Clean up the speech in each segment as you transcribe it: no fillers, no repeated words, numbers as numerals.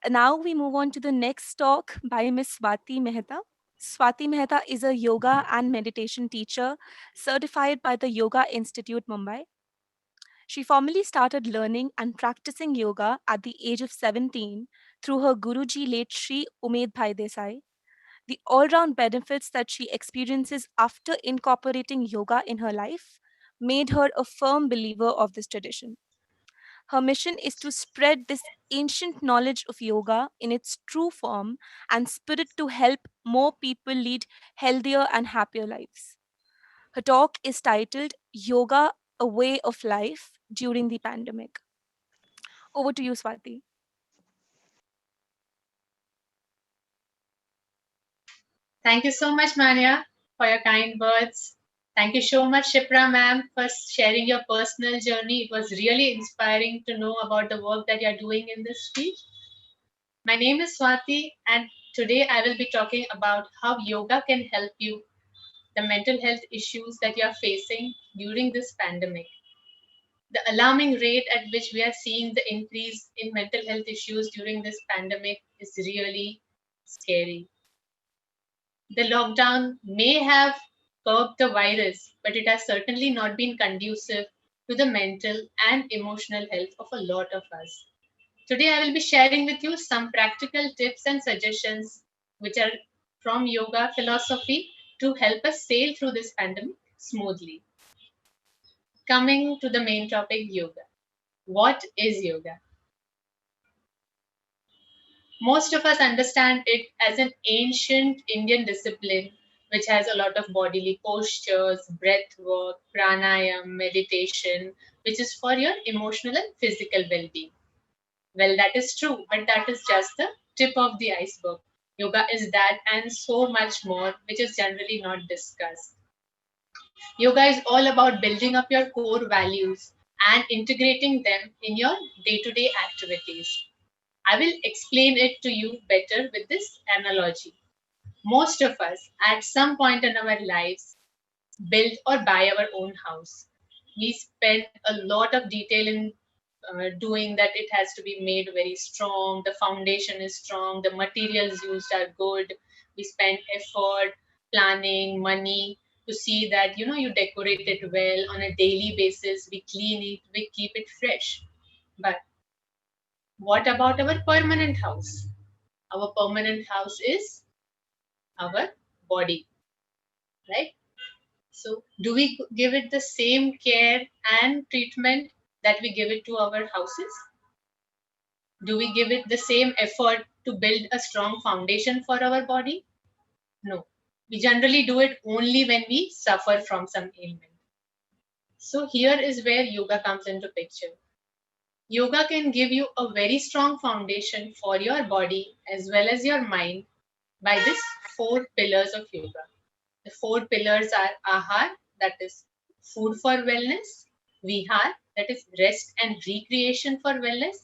Now we move on to the next talk by Miss Swati Mehta. Swati Mehta is a yoga and meditation teacher certified by the Yoga Institute Mumbai. She formally started learning and practicing yoga at the age of 17 through her Guruji late Sri Umed Bhai Desai. The all round benefits that she experiences after incorporating yoga in her life made her a firm believer of this tradition. Her mission is to spread this ancient knowledge of yoga in its true form and spirit to help more people lead healthier and happier lives. Her talk is titled Yoga, a Way of Life During the Pandemic. Over to you, Swati. Thank you so much, Manya, for your kind words. Thank you so much, Shipra ma'am, for sharing your personal journey. It was really inspiring to know about the work that you're doing in this field. My name is Swati, and today I will be talking about how yoga can help you, the mental health issues that you are facing during this pandemic. The alarming rate at which we are seeing the increase in mental health issues during this pandemic is really scary. The lockdown may have curbed the virus, but it has certainly not been conducive to the mental and emotional health of a lot of us. Today, I will be sharing with you some practical tips and suggestions which are from yoga philosophy to help us sail through this pandemic smoothly. Coming to the main topic, yoga. What is yoga? Most of us understand it as an ancient Indian discipline which has a lot of bodily postures, breath work, pranayam, meditation, which is for your emotional and physical well being. Well, that is true, but that is just the tip of the iceberg. Yoga is that and so much more, which is generally not discussed. Yoga is all about building up your core values and integrating them in your day to day activities. I will explain it to you better with this analogy. Most of us, at some point in our lives, build or buy our own house. We spend a lot of detail in doing that. It has to be made very strong, the foundation is strong, the materials used are good. We spend effort, planning, money to see that you decorate it well on a daily basis. We clean it, we keep it fresh. But what about our permanent house? Our permanent house is our body, right? So, do we give it the same care and treatment that we give it to our houses? Do we give it the same effort to build a strong foundation for our body? No. We generally do it only when we suffer from some ailment. So, here is where yoga comes into picture. Yoga can give you a very strong foundation for your body as well as your mind by these four pillars of yoga. The four pillars are ahar, that is food for wellness, vihar, that is rest and recreation for wellness,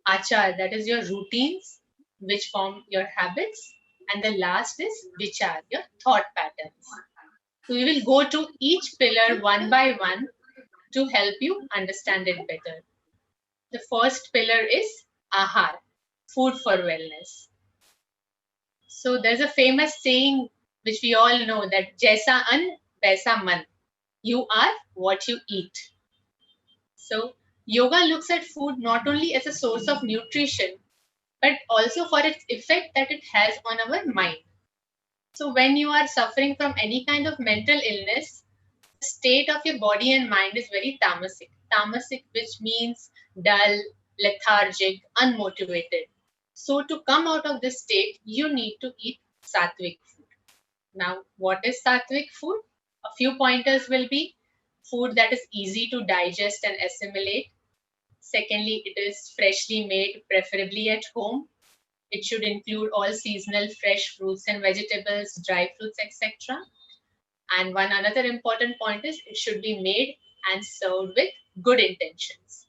achar, that is your routines which form your habits, and the last is vichar, your thought patterns. So we will go to each pillar one by one to help you understand it better. The first pillar is ahar, food for wellness. So there's a famous saying which we all know that jaisa an vaisa man. You are what you eat. So yoga looks at food not only as a source of nutrition but also for its effect that it has on our mind. So when you are suffering from any kind of mental illness, the state of your body and mind is very tamasic. Tamasic, which means dull, lethargic, unmotivated. So to come out of this state, you need to eat sattvic food. Now, what is sattvic food? A few pointers will be food that is easy to digest and assimilate. Secondly, it is freshly made, preferably at home. It should include all seasonal fresh fruits and vegetables, dry fruits, etc. And one another important point is it should be made and served with good intentions.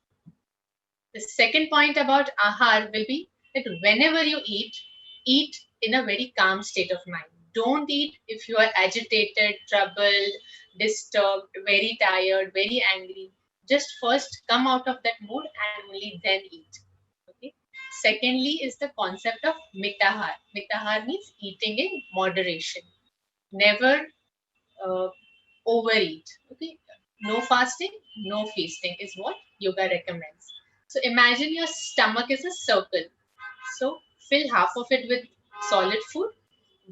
The second point about ahar will be that whenever you eat in a very calm state of mind. Don't eat if you are agitated, troubled, disturbed, very tired, very angry. Just first come out of that mood and only then eat. Okay. Secondly is the concept of mitahar. Mitahar means eating in moderation. Never uh, overeat. Okay, no fasting, no feasting is what yoga recommends. So imagine your stomach is a circle. So fill half of it with solid food,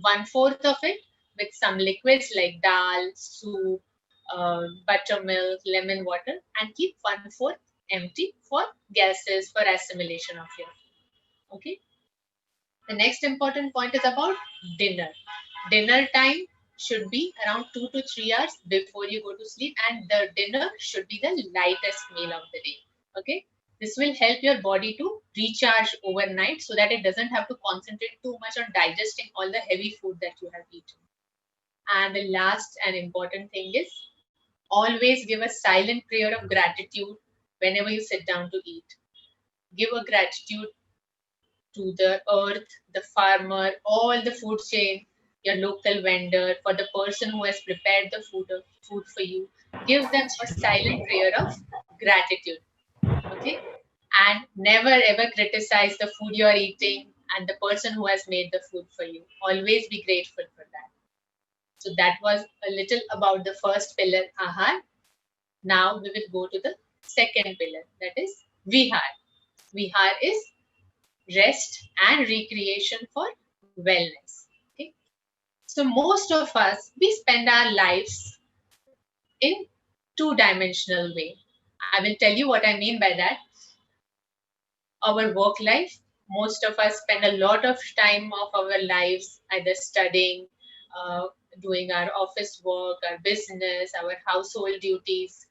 one fourth of it with some liquids like dal, soup, buttermilk, lemon water, and keep one fourth empty for gases for assimilation of your food. Okay. The next important point is about dinner. Dinner time should be around 2 to 3 hours before you go to sleep, and the dinner should be the lightest meal of the day. Okay, this will help your body to recharge overnight so that it doesn't have to concentrate too much on digesting all the heavy food that you have eaten. And the last and important thing is always give a silent prayer of gratitude whenever you sit down to eat. Give a gratitude to the earth, the farmer, all the food chain, your local vendor, for the person who has prepared the food for you. Give them a silent prayer of gratitude. Okay? And never ever criticize the food you're eating and the person who has made the food for you. Always be grateful for that. So that was a little about the first pillar, ahar. Now we will go to the second pillar, that is vihar. Vihar is rest and recreation for wellness. Okay? So most of us, we spend our lives in two-dimensional way. I will tell you what I mean by that. Our work life, most of us spend a lot of time of our lives either studying, uh, doing our office work, our business, our household duties.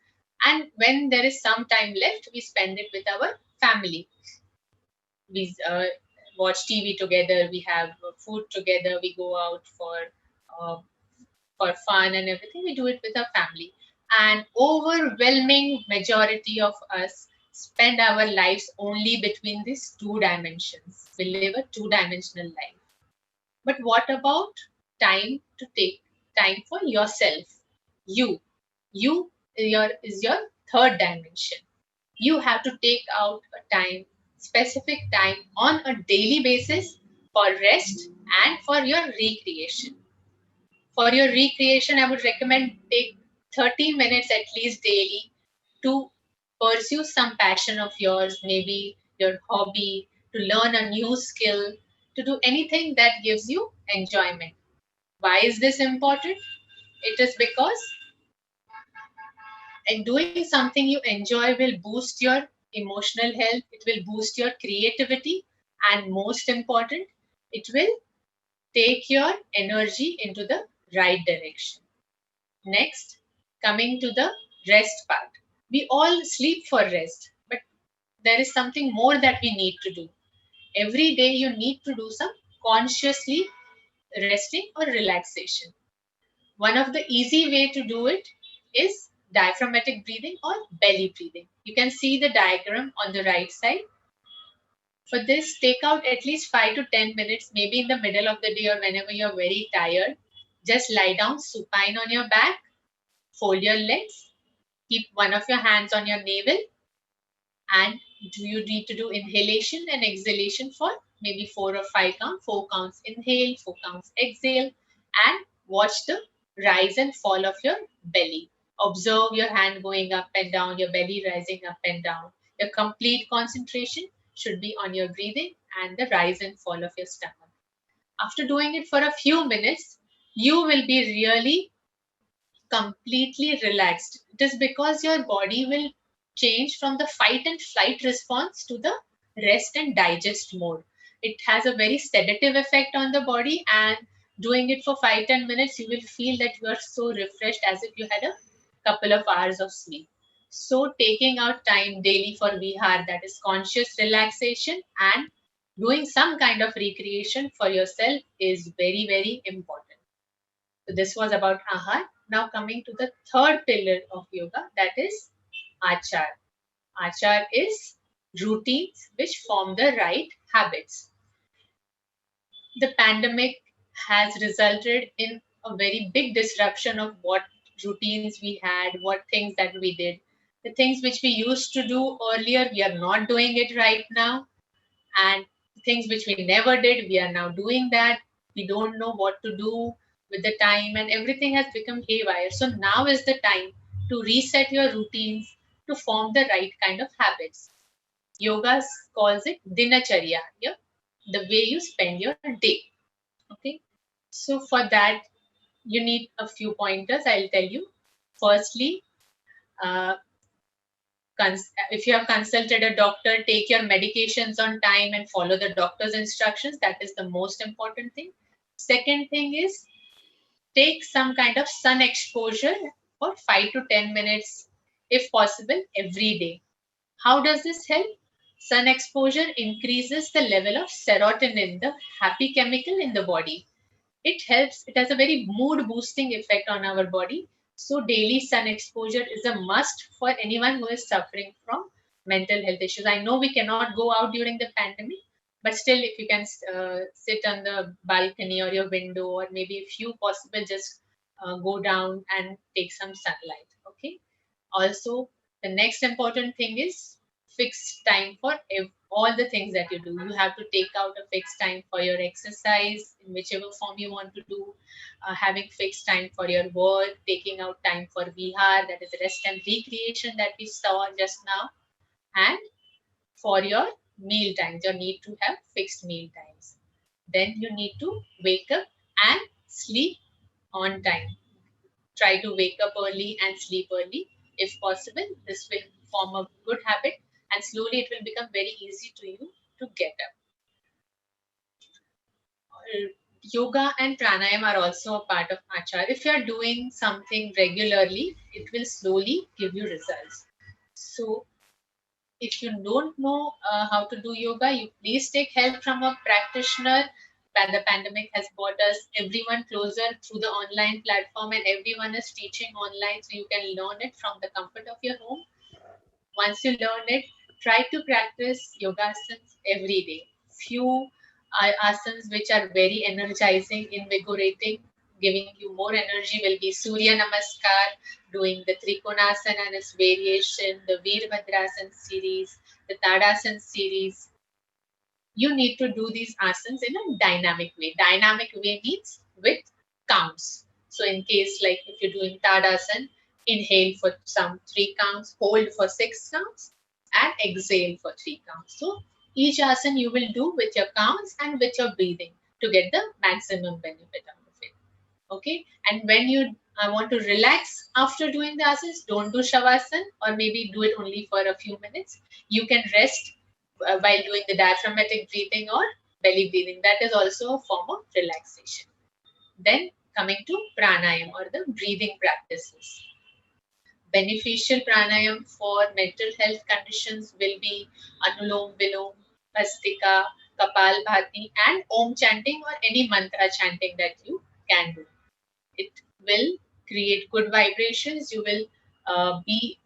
And when there is some time left, we spend it with our family. We watch TV together, we have food together, we go out uh, for fun and everything. We do it with our family. And overwhelming majority of us spend our lives only between these two dimensions. We live a two-dimensional life. But what about time to take time for yourself? You, you is your third dimension. You have to take out a time, specific time on a daily basis for rest and for your recreation. For your recreation, I would recommend take 30 minutes at least daily to pursue some passion of yours, maybe your hobby, to learn a new skill, to do anything that gives you enjoyment. Why is this important? It is because doing something you enjoy will boost your emotional health, it will boost your creativity, and most important, it will take your energy into the right direction. Next, coming to the rest part. We all sleep for rest, but there is something more that we need to do. Every day, you need to do some consciously resting or relaxation. One of the easy way to do it is diaphragmatic breathing or belly breathing. You can see the diagram on the right side. For this, take out at least 5 to 10 minutes, maybe in the middle of the day or whenever you're very tired. Just lie down supine on your back, fold your legs, keep one of your hands on your navel, and you need to do inhalation and exhalation for maybe 4 or 5 counts. 4 counts inhale, 4 counts exhale, and watch the rise and fall of your belly. Observe your hand going up and down, your belly rising up and down. Your complete concentration should be on your breathing and the rise and fall of your stomach. After doing it for a few minutes, you will be really completely relaxed. It is because your body will change from the fight and flight response to the rest and digest mode. It has a very sedative effect on the body, and doing it for 5-10 minutes, you will feel that you are so refreshed as if you had a couple of hours of sleep. So, taking out time daily for Vihar, that is conscious relaxation, and doing some kind of recreation for yourself is very, very important. So this was about ahar. Now coming to the third pillar of yoga, that is achar. Achar is routines which form the right habits. The pandemic has resulted in a very big disruption of what routines we had, what things that we did. The things which we used to do earlier, we are not doing it right now. and things which we never did, we are now doing that. We don't know what to do with the time, and everything has become haywire. So now is the time to reset your routines to form the right kind of habits. Yoga calls it dinacharya, yeah? The way you spend your day. Okay. So for that, you need a few pointers. I'll tell you. Firstly, uh, if you have consulted a doctor, take your medications on time and follow the doctor's instructions. That is the most important thing. Second thing is take some kind of sun exposure for 5 to 10 minutes, if possible, every day. How does this help? Sun exposure increases the level of serotonin, the happy chemical in the body. It helps, it has a very mood boosting effect on our body. So daily sun exposure is a must for anyone who is suffering from mental health issues. I know we cannot go out during the pandemic, but still if you can sit on the balcony or your window, or maybe if you possible, just go down and take some sunlight. Okay. Also, the next important thing is fixed time for all the things that you do. You have to take out a fixed time for your exercise in whichever form you want to do, having fixed time for your work, taking out time for vihar, that is rest and recreation that we saw just now, and for your meal times. You need to have fixed meal times. Then you need to wake up and sleep on time. Try to wake up early and sleep early if possible. This will form a good habit, and slowly it will become very easy to you to get up. Yoga and pranayam are also a part of achar. If you are doing something regularly, it will slowly give you results. So if you don't know how to do yoga, you please take help from a practitioner. The pandemic has brought us everyone closer through the online platform, and everyone is teaching online, so you can learn it from the comfort of your home. Once you learn it, try to practice yoga asanas every day. Few asanas which are very energizing, invigorating, giving you more energy will be Surya Namaskar, doing the Trikonasana and its variation, the Veerbhadrasana series, the Tadasana series. You need to do these asanas in a dynamic way. Dynamic way means with counts. So in case like if you're doing Tadasana, inhale for some 3 counts, hold for 6 counts, and exhale for 3 counts. So each asana you will do with your counts and with your breathing to get the maximum benefit out of it. Okay. And when you want to relax after doing the asanas, don't do shavasana, or maybe do it only for a few minutes. You can rest while doing the diaphragmatic breathing or belly breathing. That is also a form of relaxation. Then coming to pranayam or the breathing practices. Beneficial pranayam for mental health conditions will be Anulom Vilom, Bhastika, Kapal Bhati, and Om chanting or any mantra chanting that you can do. It will create good vibrations. You will be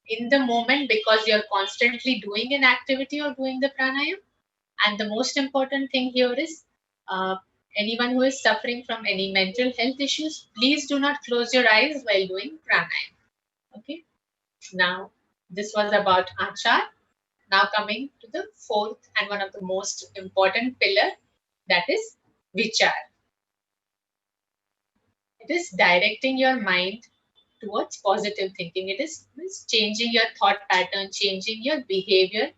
in the moment because you're constantly doing an activity or doing the pranayam. And the most important thing here is uh, anyone who is suffering from any mental health issues, please do not close your eyes while doing pranayam. Okay. Now, this was about achar. Now coming to the fourth and one of the most important pillar, that is vichar. It is directing your mind towards positive thinking. It is changing your thought pattern, changing your behavior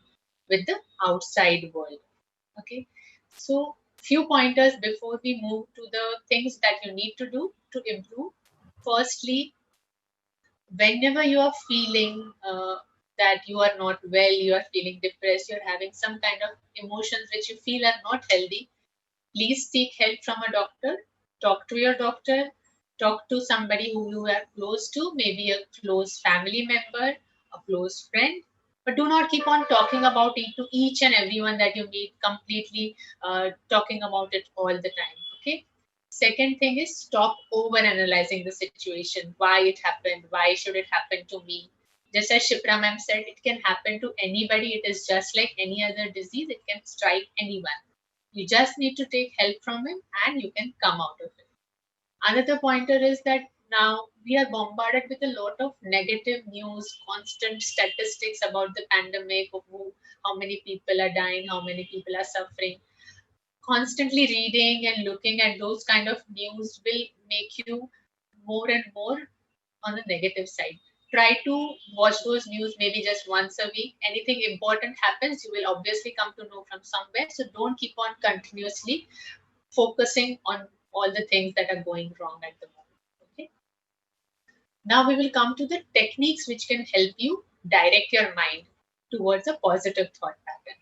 with the outside world. Okay. So few pointers before we move to the things that you need to do to improve. Firstly, whenever you are feeling that you are not well, you are feeling depressed, you're having some kind of emotions which you feel are not healthy, please seek help from a doctor. Talk to your doctor. Talk to somebody who you are close to, maybe a close family member, a close friend. But do not keep on talking about it to each and everyone that you meet, completely talking about it all the time. Okay. Second thing is stop over analyzing the situation. Why it happened? Why should it happen to me? Just as Shipra ma'am said, it can happen to anybody. It is just like any other disease. It can strike anyone. You just need to take help from him and you can come out of it. Another pointer is that Now, we are bombarded with a lot of negative news, constant statistics about the pandemic, of how many people are dying, how many people are suffering. Constantly reading and looking at those kind of news will make you more and more on the negative side. Try to watch those news maybe just once a week. Anything important happens, you will obviously come to know from somewhere. So don't keep on continuously focusing on all the things that are going wrong at the moment. Okay. Now we will come to the techniques which can help you direct your mind towards a positive thought pattern.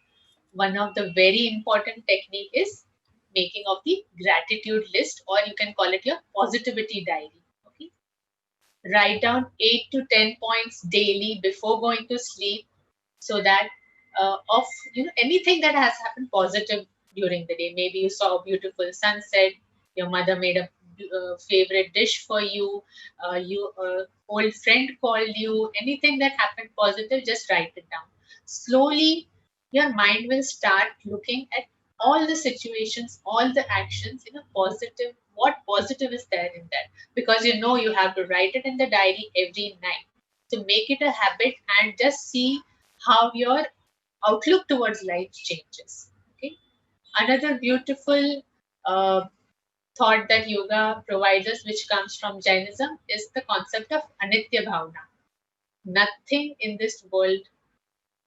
One of the very important technique is making of the gratitude list, or you can call it your positivity diary. Okay. Write down 8 to 10 points daily before going to sleep, so that of anything that has happened positive during the day. Maybe you saw a beautiful sunset, your mother made a favorite dish for you, you old friend called you. Anything that happened positive, just write it down. Slowly your mind will start looking at all the situations, all the actions in a positive. What positive is there in that? Because you have to write it in the diary every night. So make it a habit and just see how your outlook towards life changes. Okay. Another beautiful uh, thought that yoga provides us, which comes from Jainism, is the concept of anitya bhavana. Nothing in this world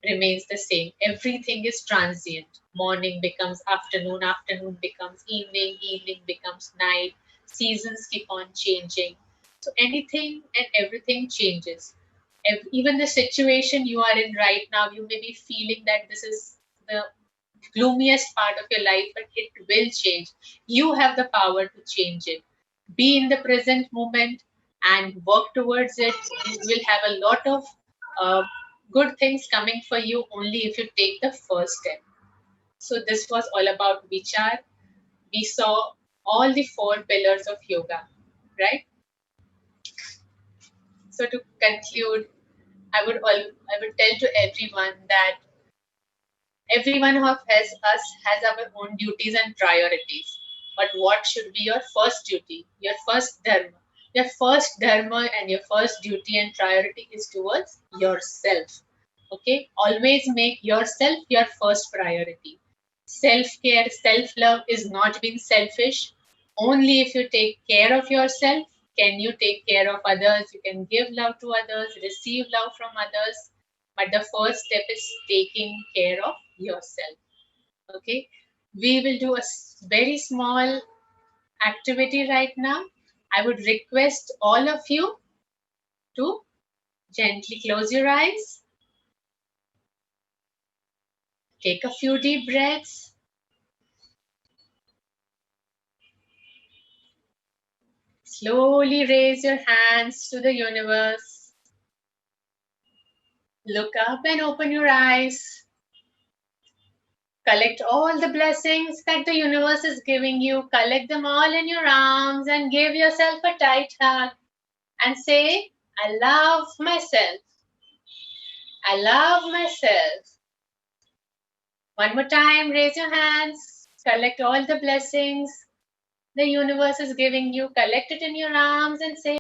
remains the same. Everything is transient. Morning becomes afternoon, afternoon becomes evening, evening becomes night. Seasons keep on changing. So anything and everything changes. Even the situation you are in right now, you may be feeling that this is the gloomiest part of your life, but it will change. You have the power to change it. Be in the present moment and work towards it. You will have a lot of uh, good things coming for you only if you take the first step. So, this was all about Vichar. We saw all the four pillars of yoga, right? So, to conclude, I would tell to everyone that every one of us has our own duties and priorities. But what should be your first duty, your first dharma? Your first dharma and your first duty and priority is towards yourself. Okay? Always make yourself your first priority. Self care, self love is not being selfish. Only if you take care of yourself can you take care of others. You can give love to others, receive love from others, but the first step is taking care of yourself. Okay, we will do a very small activity right now. I would request all of you to gently close your eyes, take a few deep breaths, slowly raise your hands to the universe, look up and open your eyes. Collect all the blessings that the universe is giving you. Collect them all in your arms and give yourself a tight hug and say, I love myself. I love myself. One more time, raise your hands. Collect all the blessings the universe is giving you. Collect it in your arms and say,